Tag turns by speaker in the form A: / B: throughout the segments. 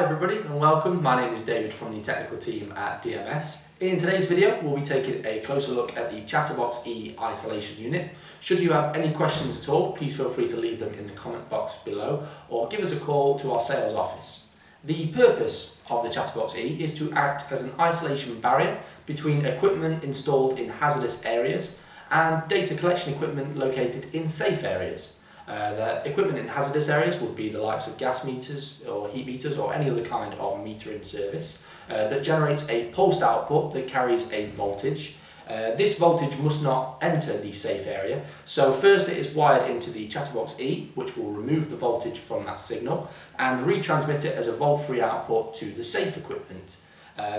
A: Hi everybody and welcome. My name is David from the technical team at DMS. In today's video we'll be taking a closer look at the Chatterbox-e isolation unit. Should you have any questions at all, please feel free to leave them in the comment box below or give us a call to our sales office. The purpose of the Chatterbox-e is to act as an isolation barrier between equipment installed in hazardous areas and data collection equipment located in safe areas. The equipment in hazardous areas would be the likes of gas meters or heat meters or any other kind of metering service that generates a pulsed output that carries a voltage. This voltage must not enter the safe area, so first it is wired into the Chatterbox-e, which will remove the voltage from that signal and retransmit it as a volt-free output to the safe equipment.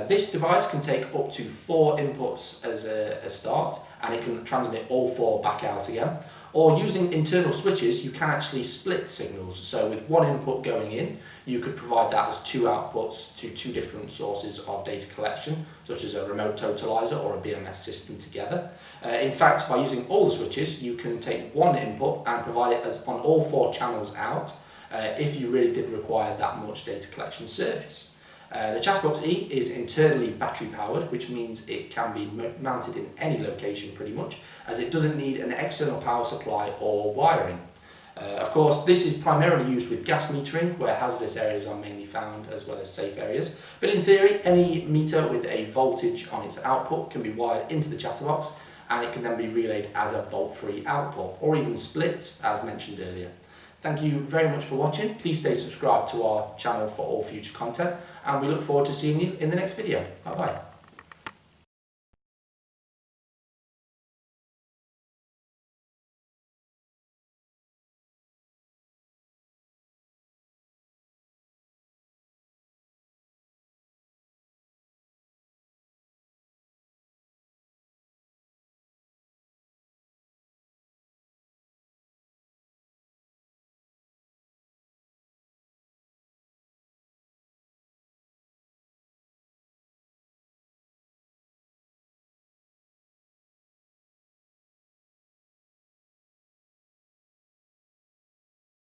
A: This device can take up to 4 inputs as a start, and it can transmit all 4 back out again. Or using internal switches, you can actually split signals. So with 1 input going in, you could provide that as 2 outputs to 2 different sources of data collection, such as a remote totalizer or a BMS system together. In fact, by using all the switches, you can take 1 input and provide it as on all 4 channels out, if you really did require that much data collection service. The Chatterbox-e is internally battery powered, which means it can be mounted in any location pretty much, as it doesn't need an external power supply or wiring. Of course, this is primarily used with gas metering, where hazardous areas are mainly found, as well as safe areas. But in theory, any meter with a voltage on its output can be wired into the Chatterbox, and it can then be relayed as a volt-free output, or even split, as mentioned earlier. Thank you very much for watching. Please stay subscribed to our channel for all future content, and we look forward to seeing you in the next video. Bye bye.